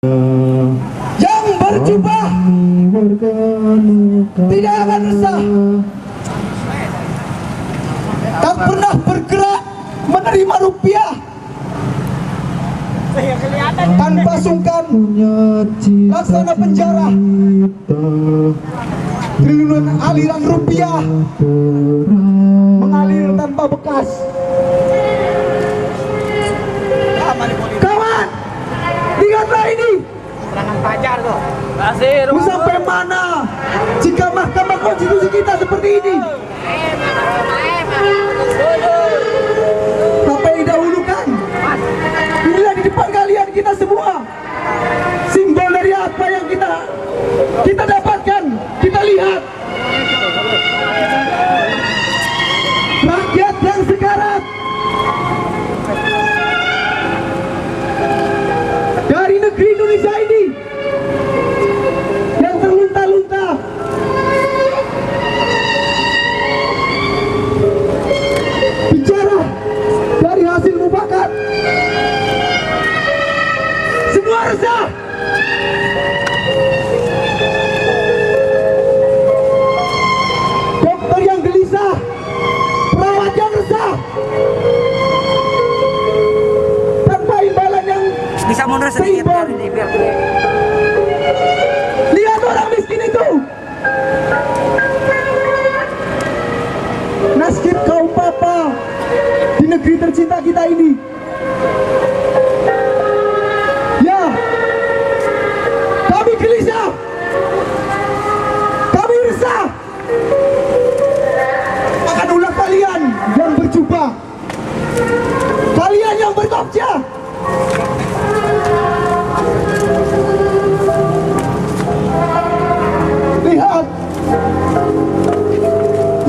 Yang berjubah tidak akan resah, tak pernah bergerak menerima rupiah tanpa sungkan. Laksana penjara, triliunan aliran rupiah mengalir tanpa bekas. Kawan, lihatlah ini. Mau sampai mana jika Mahkamah Konstitusi kita seperti ini? Sampai didahulukan. Inilah di depan kalian kita semua, simbol dari apa yang kita dapatkan. Kita lihat rakyat yang sekarat dari negeri Indonesia ini, yang terlunta-lunta, bicara dari hasil mufakat, semua resah. Dokter yang gelisah, perawat yang resah, tanpa imbalan yang bisa mundur sedikit dari ini biar lihat orang miskin itu. Nasib kaum papa di negeri tercinta kita ini. Ya, kami gelisah, kami resah akan ulah kalian yang berjubah, kalian yang berkopja.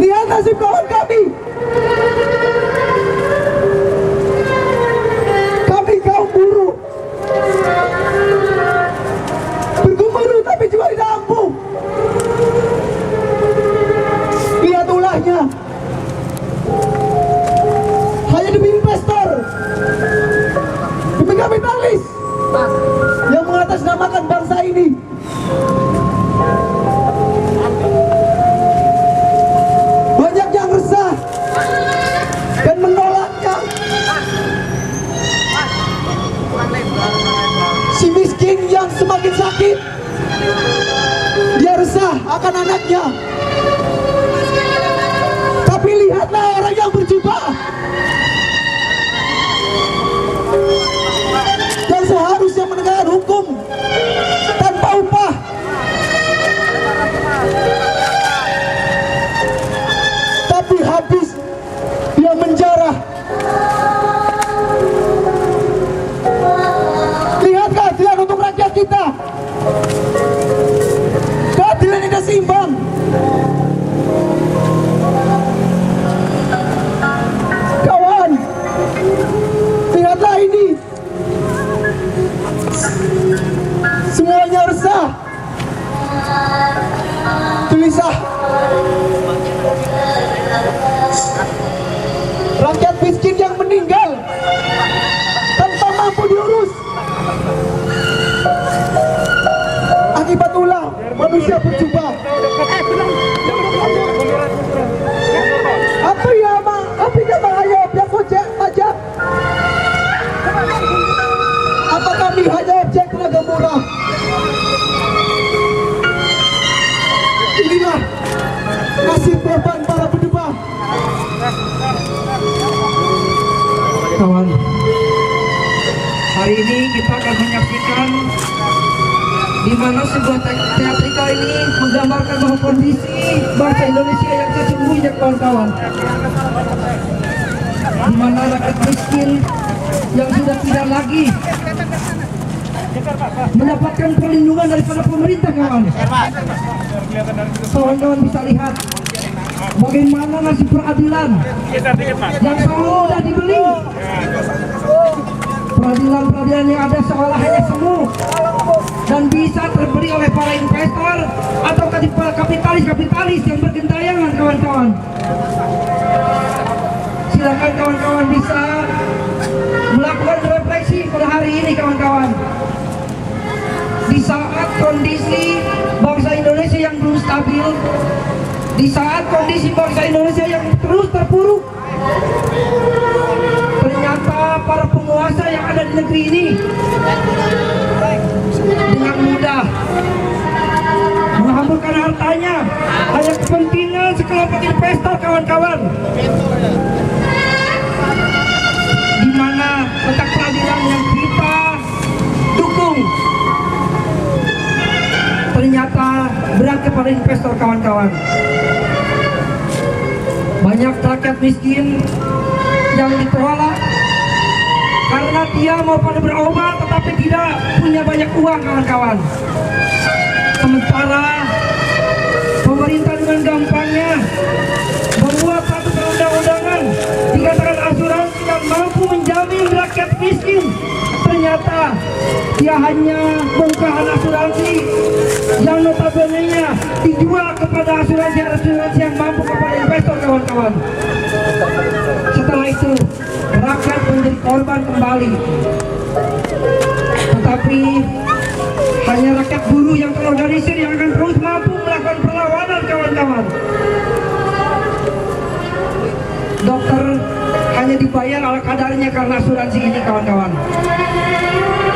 Lihat nasib kawan kami. Kami kaum buruh, bergumul tapi juga tidak ampuh. Lihat ulahnya, hanya demi investor, demi kapitalis yang mengatasnamakan bangsa ini. Banyak yang resah dan menolaknya. Si miskin yang semakin sakit, dia resah akan anaknya. Tapi lihatlah orang yang berjubah, yang seharusnya menegakkan hukum tanpa upah, tapi habis dia menjarah. Lihat keadilan untuk rakyat kita, keadilan yang tidak seimbang. Kawan, lihatlah ini, semuanya resah, gelisah. Rakyat miskin yang meninggal tanpa mampu diurus akibat ulah manusia berjubah. Apa ya bang? Apa kata hanya objek pajak? Apa kami hanya objek tenaga murah? Inilah nasib korban para berjubah. kawan. Hari ini kita akan menyaksikan di mana sebuah teatrikal ini menggambarkan bahwa kondisi bangsa Indonesia yang sesungguhnya, kawan-kawan, di mana rakyat miskin yang sudah tidak lagi mendapatkan perlindungan daripada pemerintah, kawan. Kawan-kawan bisa lihat bagaimana nasib peradilan yang selalu mudah dibeli. Peradilan-peradilan yang ada seolah hanya semu dan bisa terbeli oleh para investor atau kapitalis-kapitalis yang bergentayangan, kawan-kawan. Silakan kawan-kawan bisa melakukan refleksi pada hari ini, kawan-kawan. Di saat kondisi bangsa Indonesia yang belum stabil, di saat kondisi bangsa Indonesia yang terus terpuruk, ternyata para penguasa yang ada di negeri ini dengan mudah menghamburkan hartanya hanya kepentingan sekelompok investor, kawan-kawan. Di mana letak peradilan yang kita dukung ternyata berat kepada investor, kawan-kawan. Banyak rakyat miskin yang ditolak karena dia mau pada berobat tetapi tidak punya banyak uang, kawan-kawan. Sementara pemerintah dengan gampangnya membuat satu perundang-undangan dikatakan asuransi yang mampu menjamin rakyat miskin. Ternyata dia hanya bongkahan asuransi yang notabene-nya dijual kepada asuransi yang mampu kepada investor, kawan-kawan. Setelah itu rakyat menjadi korban kembali. Tetapi hanya rakyat buruh yang terorganisir yang akan terus mampu melakukan perlawanan, kawan-kawan. Dokter hanya dibayar ala kadarnya karena asuransi ini, kawan-kawan.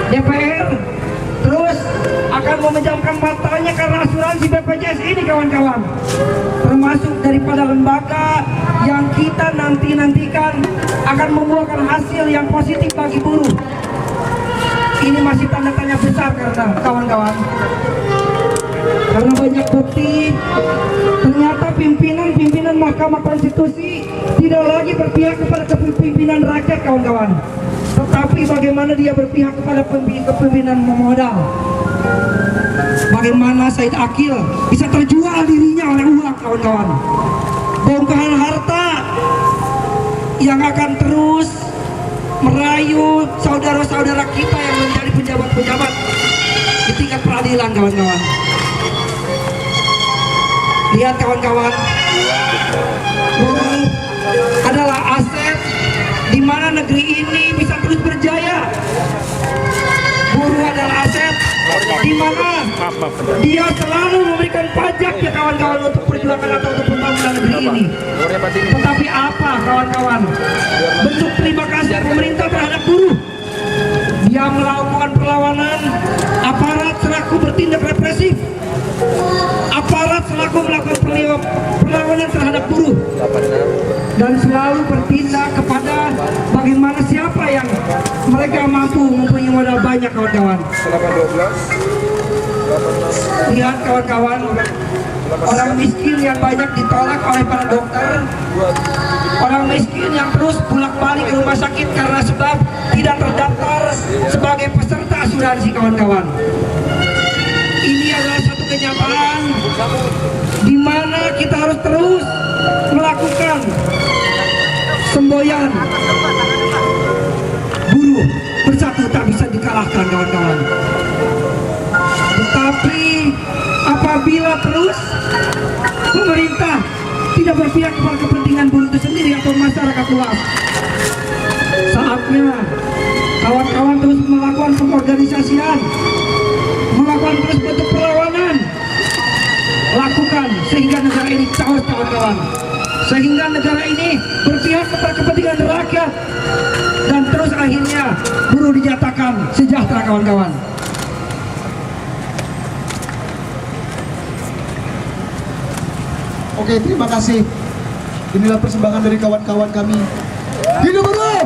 DPR terus akan memejamkan matanya karena asuransi BPJS ini, kawan-kawan. Termasuk daripada lembaga yang kita nantikan akan membuahkan hasil yang positif bagi buruh. Ini masih tanda tanya besar karena, kawan-kawan, karena banyak bukti ternyata pimpinan Mahkamah Konstitusi tidak lagi berpihak kepada kepemimpinan rakyat, kawan-kawan, tetapi bagaimana dia berpihak kepada kepemimpinan memodal. Bagaimana Said Akil bisa terjual dirinya oleh uang, kawan-kawan. Bongkahan harta yang akan terus merayu saudara-saudara kita yang menjadi pejabat-pejabat di tingkat peradilan, kawan-kawan. Lihat, kawan-kawan, buruh adalah aset di mana negeri ini bisa terus berjaya. Buruh adalah aset di mana dia selalu memberikan pajak, ya kawan-kawan, untuk perjuangan atau untuk pembangunan negeri ini. Tetapi apa, kawan-kawan, bentuk terima kasih pemerintah terhadap buruh? Dia melakukan perlawanan, aparat selaku bertindak represif, aparat selaku melakukan perlawanan terhadap buruh, dan selalu bertindak kepada bagaimana siapa yang mereka mampu mempunyai modal banyak, kawan-kawan. Lihat, kawan-kawan, orang miskin yang banyak ditolak oleh para dokter, orang miskin yang terus bolak-balik ke rumah sakit karena sebab tidak terdaftar sebagai peserta asuransi, kawan-kawan. Ini adalah satu kenyataan di mana kita harus terus melakukan semboyan. Buruh bersatu tak bisa dikalahkan, kawan-kawan. Tetapi apabila terus pemerintah tidak berpihak kepada kepentingan buruh itu sendiri atau masyarakat luas, saatnya kawan-kawan terus melakukan pengorganisasian, melakukan terus bentuk perlawanan. Lakukan sehingga negara ini chaos, kawan-kawan, sehingga negara ini berpihak kepada kepentingan rakyat, dan terus akhirnya buruh dinyatakan sejahtera, kawan-kawan. Oke, terima kasih. Inilah persembahan dari kawan-kawan kami. Hidup buruh!